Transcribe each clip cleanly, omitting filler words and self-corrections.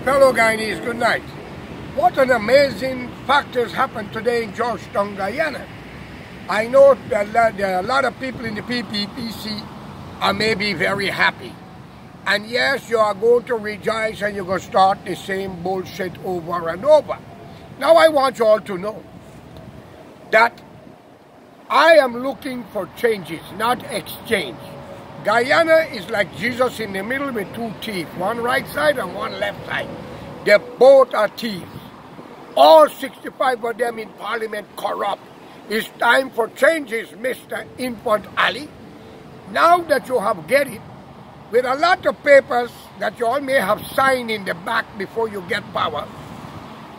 Fellow Guyanese, good night. What an amazing fact has happened today in Georgetown, Guyana. I know that there are a lot of people in the PPPC are maybe very happy. And yes, you are going to rejoice and you're going to start the same bullshit over and over. Now I want you all to know that I am looking for changes, not exchange. Guyana is like Jesus in the middle with two teeth, one right side and one left side. They both are thieves. All 65 of them in Parliament corrupt. It's time for changes, Mr. Infant Ali. Now that you have get it, with a lot of papers that you all may have signed in the back before you get power,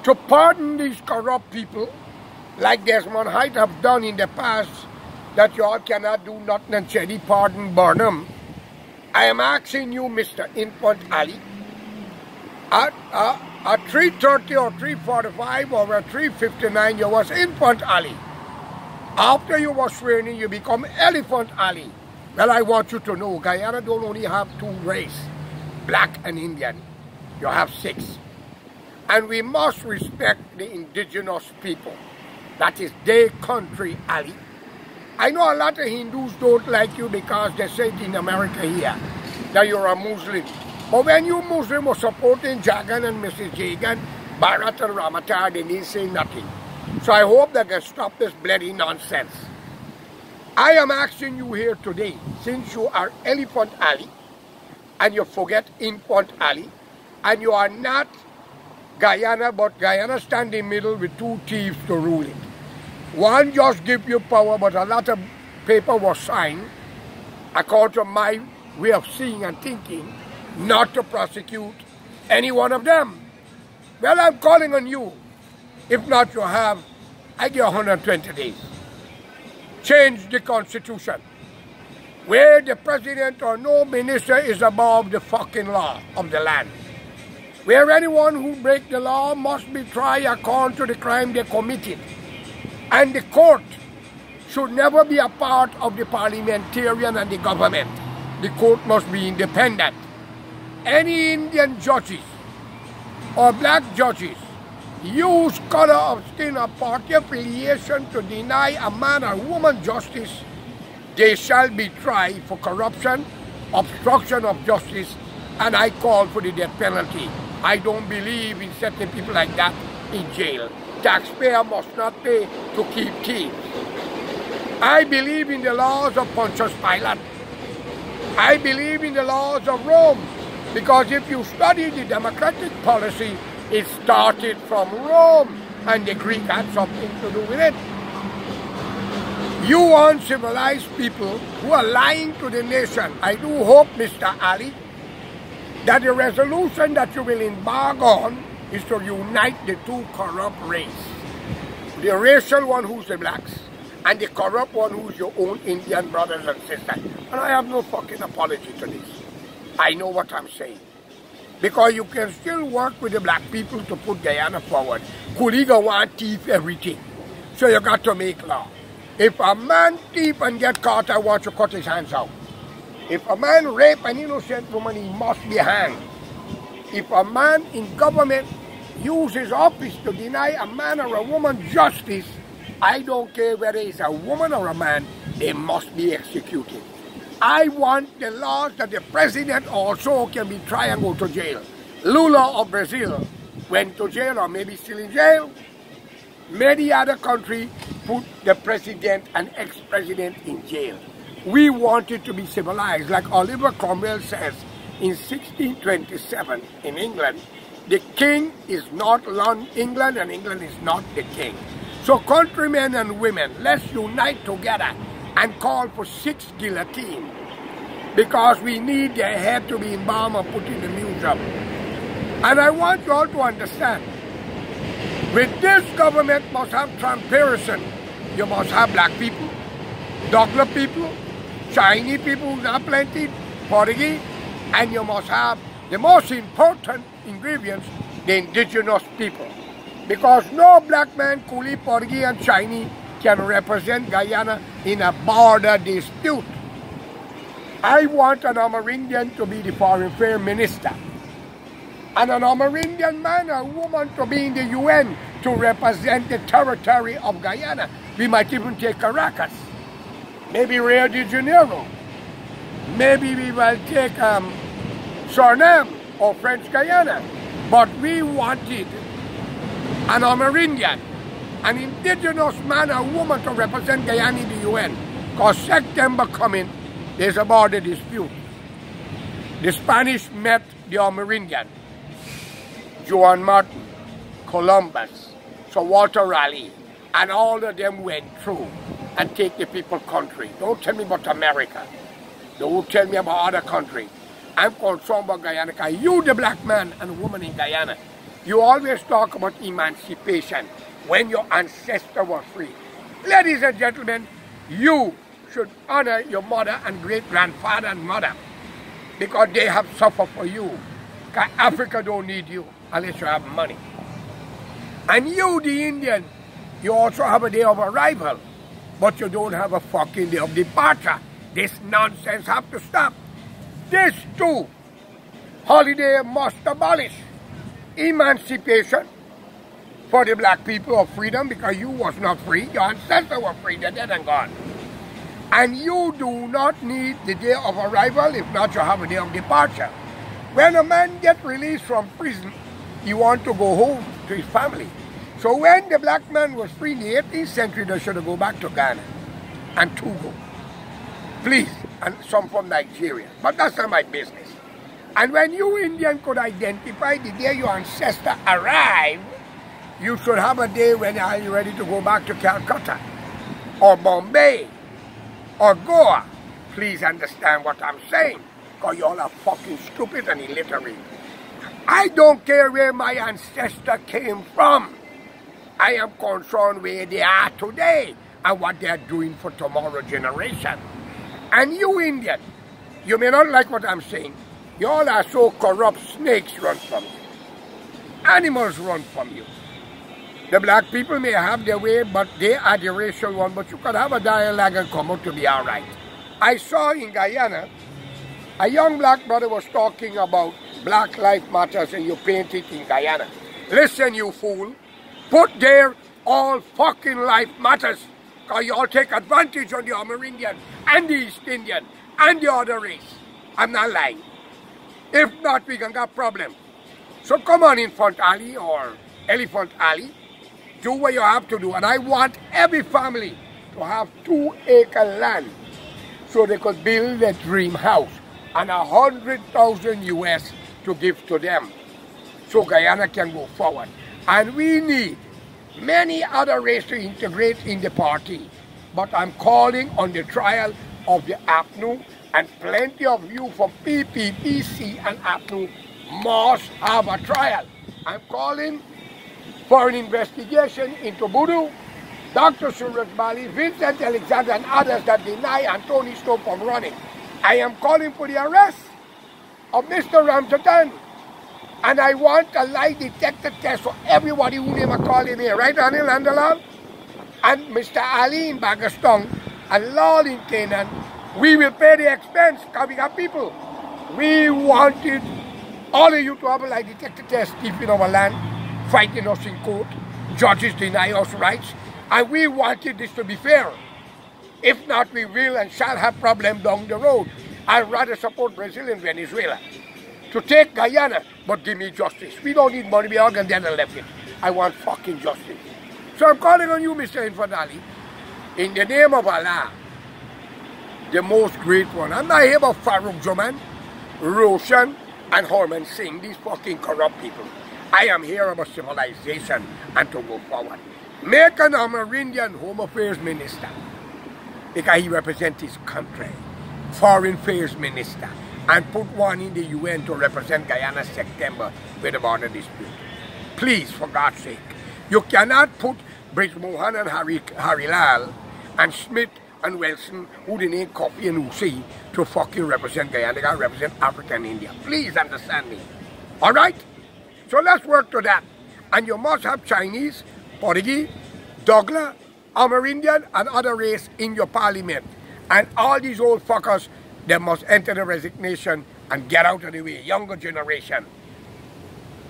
to pardon these corrupt people, like Desmond Height have done in the past, that you all cannot do nothing and Chetty pardon Burnham. I am asking you, Mr. Infant Ali, at 3:30 or 3:45 or at 3:59, you was Infant Ali. After you were sworn in, you become Elephant Ali. Well, I want you to know, Guyana don't only have two races, black and Indian. You have 6. And we must respect the indigenous people. That is their country, Ali. I know a lot of Hindus don't like you because they say it in America here that you're a Muslim. But when you Muslim were supporting Jagan and Mrs. Jagan, Bharat and Ramatar, they didn't say nothing. So I hope they can stop this bloody nonsense. I am asking you here today, since you are Elephant Ali, and you forget Infant Ali, and you are not Guyana, but Guyana stand in the middle with two thieves to rule it. One just give you power, but a lot of paper was signed, according to my way of seeing and thinking, not to prosecute any one of them. Well, I'm calling on you. If not, you have, I give 120 days. Change the Constitution, where the president or no minister is above the fucking law of the land. Where anyone who breaks the law must be tried according to the crime they committed. And the court should never be a part of the parliamentarian and the government. The court must be independent. Any Indian judges or black judges use color of skin or party affiliation to deny a man or woman justice, they shall be tried for corruption, obstruction of justice, and I call for the death penalty. I don't believe in setting people like that in jail. Taxpayer must not pay to keep thieves. I believe in the laws of Pontius Pilate. I believe in the laws of Rome, because if you study the democratic policy, it started from Rome, and the Greek had something to do with it. You uncivilized people who are lying to the nation, I do hope, Mr. Ali, that the resolution that you will embark on is to unite the two corrupt races. The racial one who's the blacks, and the corrupt one who's your own Indian brothers and sisters. And I have no fucking apology to this. I know what I'm saying. Because you can still work with the black people to put Guyana forward. Kuliga want thief everything. So you got to make law. If a man thief and get caught, I want to cut his hands out. If a man rape an innocent woman, he must be hanged. If a man in government uses office to deny a man or a woman justice, I don't care whether it's a woman or a man, they must be executed. I want the laws that the president also can be tried and go to jail. Lula of Brazil went to jail, or maybe still in jail. Many other countries put the president and ex-president in jail. We want it to be civilized, like Oliver Cromwell says in 1627 in England, the king is not England and England is not the king. So countrymen and women, let's unite together and call for 6 guillotines, because we need their head to be embalmed and put in the museum. And I want you all to understand, with this government must have transparency. You must have black people, Douglas people, Chinese people, not plenty, Portuguese, and you must have the most important ingredients, the indigenous people. Because no black man, Coolie, Portuguese, and Chinese can represent Guyana in a border dispute. I want an Amerindian to be the foreign affairs minister. and an Amerindian man or woman to be in the UN to represent the territory of Guyana. We might even take Caracas, maybe Rio de Janeiro, maybe we will take Suriname or French Guyana. But we wanted an Amerindian, an indigenous man or woman to represent Guyana in the UN. Because September coming, there's a border dispute. The Spanish met the Amerindian, Juan Martin, Columbus, Sir Walter Raleigh, and all of them went through and take the people country. Don't tell me about America. Don't tell me about other countries. I'm concerned about Guyana because you, the black man and woman in Guyana, you always talk about emancipation when your ancestors were free. Ladies and gentlemen, you should honor your mother and great-grandfather and mother because they have suffered for you. Because Africa don't need you unless you have money. And you, the Indian, you also have a day of arrival, but you don't have a fucking day of departure. This nonsense have to stop. This too, holiday must abolish. Emancipation for the black people of freedom because you was not free. Your ancestors were free, they're dead and gone. And you do not need the day of arrival, if not you have a day of departure. When a man gets released from prison, he wants to go home to his family. So when the black man was free in the 18th century, they should go back to Ghana and Togo. Please, and some from Nigeria. But that's not my business. And when you Indian could identify the day your ancestor arrived, you should have a day when are you ready to go back to Calcutta or Bombay or Goa. Please understand what I'm saying, because you all are fucking stupid and illiterate. I don't care where my ancestor came from. I am concerned where they are today and what they are doing for tomorrow's generation. And you Indian, you may not like what I'm saying. You all are so corrupt, snakes run from you. Animals run from you. The black people may have their way, but they are the racial one, but you could have a dialogue and come out to be all right. I saw in Guyana, a young black brother was talking about Black Lives Matters and you paint it in Guyana. Listen, you fool. Put there all fucking life matters. Because you all take advantage on the Amerindian and the East Indian and the other race. I'm not lying. If not, we can get problems. So come on, Infant Alley or Elephant Alley. Do what you have to do. And I want every family to have 2-acre land so they could build a dream house and 100,000 US to give to them so Guyana can go forward. And we need many other races to integrate in the party. But I'm calling on the trial of the APNU, and plenty of you from PPPC and APNU must have a trial. I'm calling for an investigation into Voodoo, Dr. Suraj Bali, Vincent Alexander and others that deny Anthony Stone from running. I am calling for the arrest of Mr. Ramjatan. And I want a lie detector test for everybody who never called him here. Right, Anil Andalal? And Mr. Ali in Bagastong and Lal in Canaan. We will pay the expense because we got people. We wanted all of you to have a lie detector test keeping our land, fighting us in court. Judges deny us rights. And we wanted this to be fair. If not, we will and shall have problems down the road. I'd rather support Brazil and Venezuela to take Guyana, but give me justice. We don't need money, we all can then left it. I want fucking justice. So I'm calling on you, Mr. Infantali, in the name of Allah, the most great one. I'm not here about Farouk Joman, Roshan, and Horman Singh, these fucking corrupt people. I am here about civilization and to go forward. Make an Amerindian Home Affairs Minister because he represents his country. Foreign Affairs Minister. And put one in the UN to represent Guyana September with the border dispute. Please, for God's sake. You cannot put Brij Mohan and Harry Lal and Smith and Wilson, who the name Kofi and Usi, to fucking represent Guyana. They gotta represent Africa and India. Please understand me. Alright? So let's work to that. And you must have Chinese, Portuguese, Douglas, Amerindian, and other race in your parliament. And all these old fuckers, they must enter the resignation and get out of the way. Younger generation.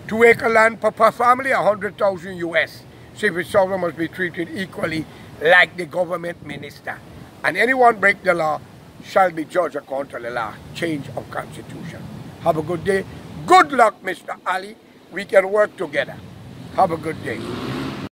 2-acre land per family, 100,000 US. Civil servant must be treated equally like the government minister. And anyone break the law shall be judged according to the law. Change of constitution. Have a good day. Good luck, Mr. Ali. We can work together. Have a good day.